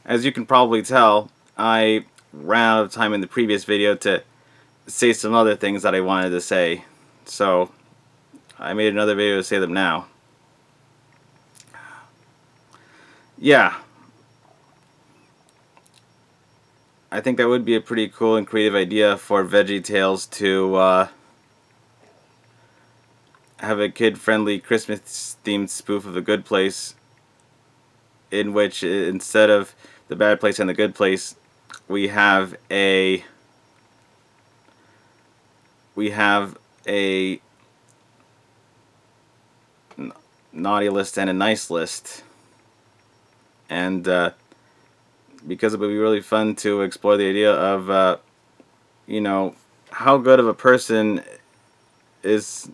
as you can probably tell, I ran out of time in the previous video to say some other things that I wanted to say. So, I made another video to say them now. Yeah. I think that would be a pretty cool and creative idea for VeggieTales to have a kid-friendly Christmas-themed spoof of The Good Place, in which instead of The Bad Place and The Good Place, we have a naughty list and a nice list. And because it would be really fun to explore the idea of you know, how good of a person is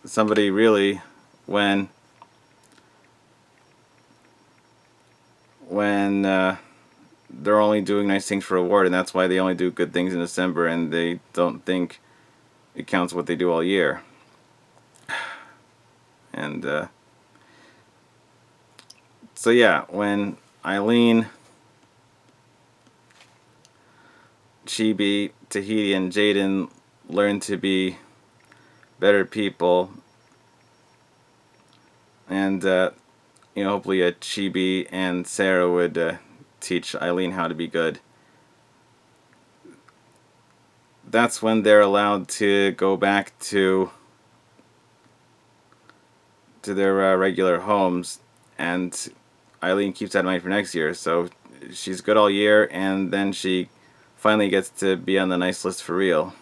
somebody really when they're only doing nice things for reward, and that's why they only do good things in December, and they don't think it counts what they do all year. And so yeah, when Eileen, Chibi, Tahiti, and Jaden learn to be better people, and you know, hopefully Chibi and Sarah would teach Eileen how to be good. That's when they're allowed to go back to their regular homes, and Eileen keeps that money for next year, so she's good all year, and then she finally gets to be on the nice list for real.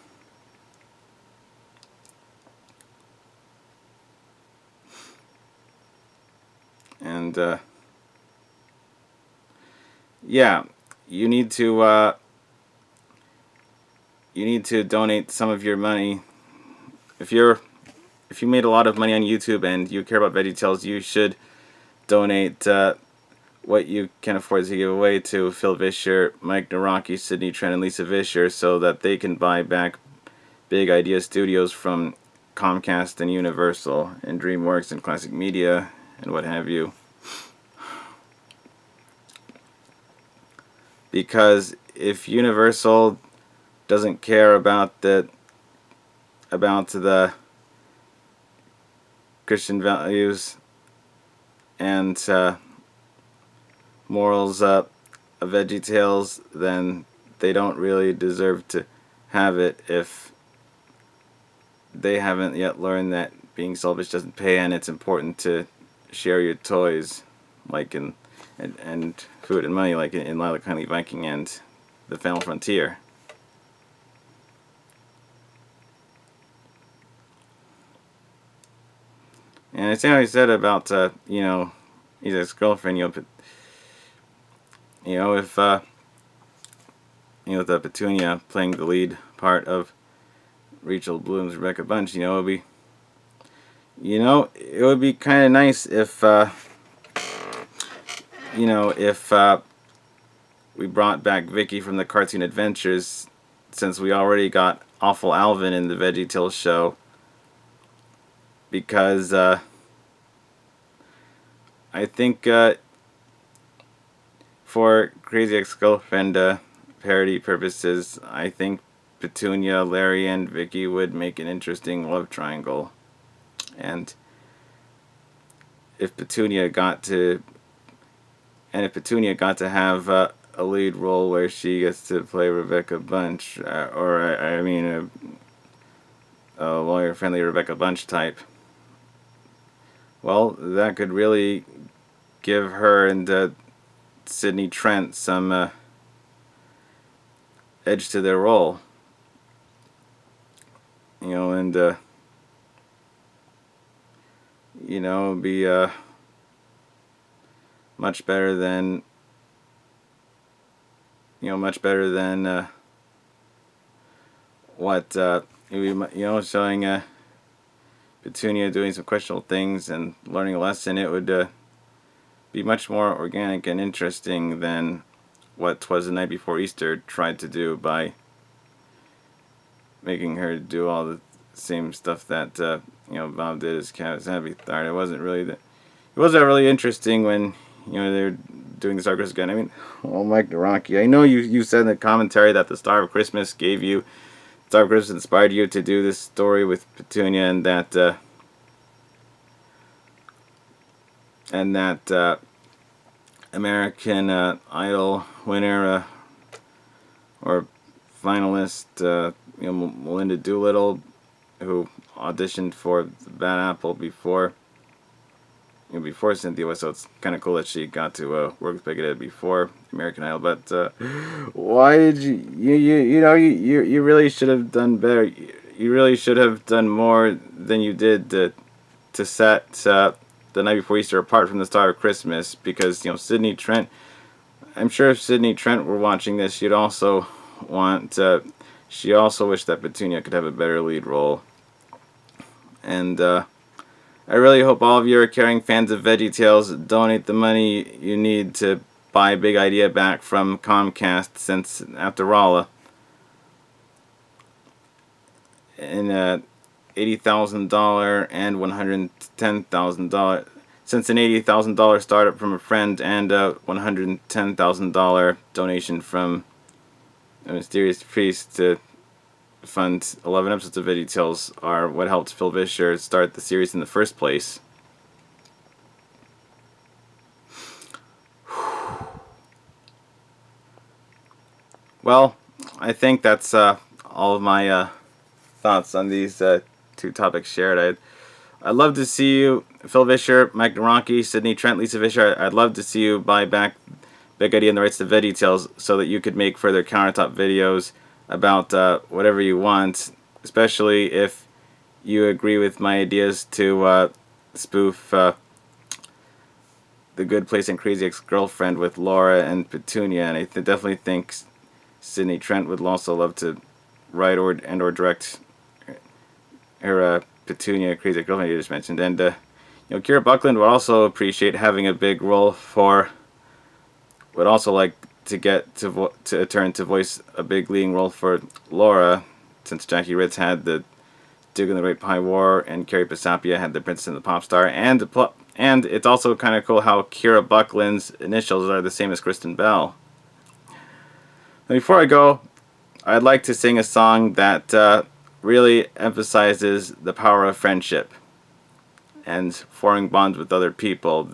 And yeah, you need to donate some of your money. If you made a lot of money on YouTube and you care about VeggieTales, you should donate what you can afford to give away to Phil Vischer, Mike Naraki, Cydney Trent, and Lisa Vischer, so that they can buy back big idea studios from Comcast and Universal and DreamWorks and Classic Media and what have you. Because if Universal doesn't care about the Christian values and morals of VeggieTales, then they don't really deserve to have it if they haven't yet learned that being selfish doesn't pay, and it's important to share your toys, like and food and money, like in Lila Kindly Viking and The Final Frontier. And I see how he said about you know, his ex-girlfriend, you know, if you know, the Petunia playing the lead part of Rachel Bloom's Rebecca Bunch, you know, it would be kind of nice if you know, if we brought back Vicky from the Cartoon Adventures, since we already got Awful Alvin in the VeggieTales show, because I think for Crazy Ex-Girlfriend parody purposes, I think Petunia, Larry, and Vicky would make an interesting love triangle. And if Petunia got to have a lead role where she gets to play Rebecca Bunch, or I mean a lawyer-friendly Rebecca Bunch type, well, that could really give her and Cydney Trent some edge to their role. You know, and you know, be much better than what you know, showing Petunia doing some questionable things and learning a lesson. It would be much more organic and interesting than what Twas the Night Before Easter tried to do by making her do all the same stuff that you know, Bob did as Cat Savvy. It wasn't really interesting when they're doing the Star of Christmas again. I mean, oh, Mike Naranki, I know you said in the commentary that the Star of Christmas Star of Christmas inspired you to do this story with Petunia, and that American Idol winner or finalist, Melinda Doolittle, who auditioned for the Bad Apple before Cynthia was, so it's kind of cool that she got to work with Bigoted before American Idol. But why did you really should have done better. You really should have done more than you did to set the night before Easter apart from the Star of Christmas, because Cydney Trent. I'm sure if Cydney Trent were watching this, she'd also want. She also wished that Petunia could have a better lead role. And I really hope all of you are caring fans of VeggieTales donate the money you need to buy Big Idea back from Comcast, since after all, in $80,000 and $110,000, since an $80,000 startup from a friend and a $110,000 donation from a mysterious priest to fund 11 episodes of VeggieTales are what helped Phil Vischer start the series in the first place. Well, I think that's all of my thoughts on these two topics shared. I'd love to see you, Phil Vischer, Mike Naranki, Cydney Trent, Lisa Vischer. I'd love to see you buy back Big Idea and the rights to VeggieTales so that you could make further countertop videos about whatever you want, especially if you agree with my ideas to spoof The Good Place and Crazy Ex-Girlfriend with Laura and Petunia, and I definitely think Cydney Trent would also love to write or direct her Petunia Crazy Ex-Girlfriend you just mentioned, and Kira Buckland would also appreciate having a big role would also like to get to a turn to voice a big leading role for Laura, since Jackie Ritz had the Duke in the Great Pie War and Carrie Pisapia had the Princess and the Pop Star, and it's also kind of cool how Kira Buckland's initials are the same as Kristen Bell. Now, before I go, I'd like to sing a song that really emphasizes the power of friendship and forming bonds with other people,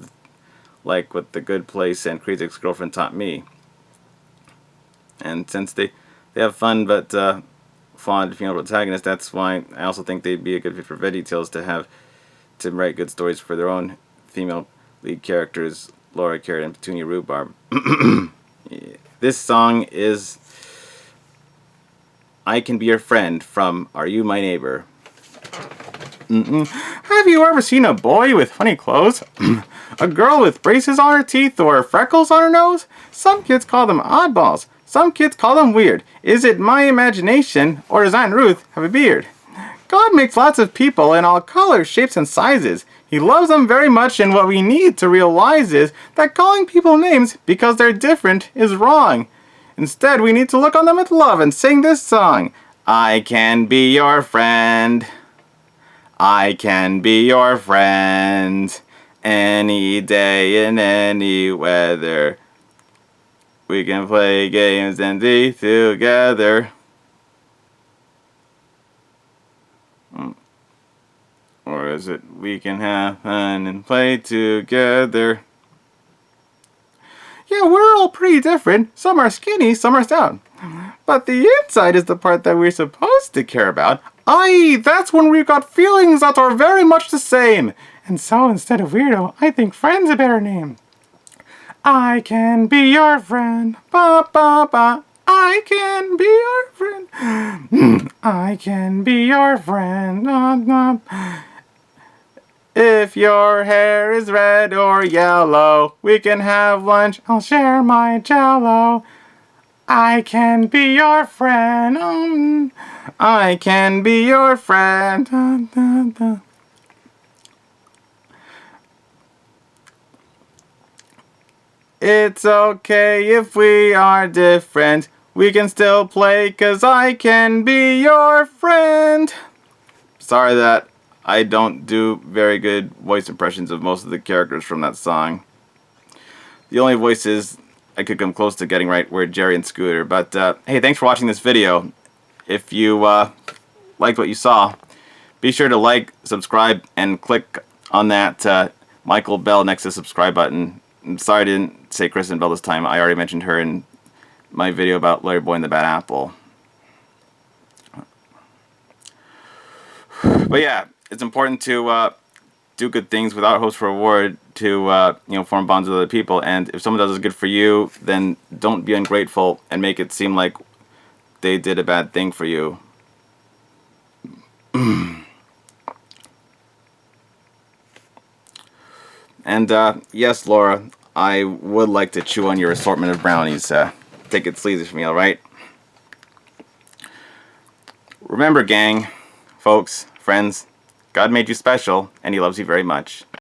like what The Good Place and Crazy Ex-Girlfriend taught me. And since they have fun but flawed female protagonists, that's why I also think they'd be a good fit for VeggieTales to write good stories for their own female lead characters, Laura, Carrot, and Petunia Rhubarb. This song is I Can Be Your Friend from Are You My Neighbor? Have you ever seen a boy with funny clothes? A girl with braces on her teeth or freckles on her nose? Some kids call them oddballs. Some kids call them weird. Is it my imagination, or does Aunt Ruth have a beard? God makes lots of people in all colors, shapes, and sizes. He loves them very much, and what we need to realize is that calling people names because they're different is wrong. Instead, we need to look on them with love and sing this song. I can be your friend. I can be your friend. Any day in any weather. We can play games and be together. Or is it we can have fun and play together? Yeah, we're all pretty different. Some are skinny, some are stout. But the inside is the part that we're supposed to care about. I.e., that's when we've got feelings that are very much the same. And so instead of weirdo, I think friend's a better name. I can be your friend. Ba ba ba. I can be your friend. I can be your friend. If your hair is red or yellow, we can have lunch. I'll share my jello. I can be your friend. I can be your friend. It's okay if we are different. We can still play 'cause I can be your friend. Sorry that I don't do very good voice impressions of most of the characters from that song. The only voices I could come close to getting right were Jerry and Scooter. But hey, thanks for watching this video. If you liked what you saw, be sure to like, subscribe, and click on that Michael Bell next to the subscribe button. I'm sorry I didn't say Kristen Bell this time. I already mentioned her in my video about Larry Boy and the Bad Apple. But yeah, it's important to do good things without hopes for reward to form bonds with other people. And if someone does what's good for you, then don't be ungrateful and make it seem like they did a bad thing for you. And yes, Laura, I would like to chew on your assortment of brownies. Take it sleazy from me, alright? Remember, gang, folks, friends, God made you special, and He loves you very much.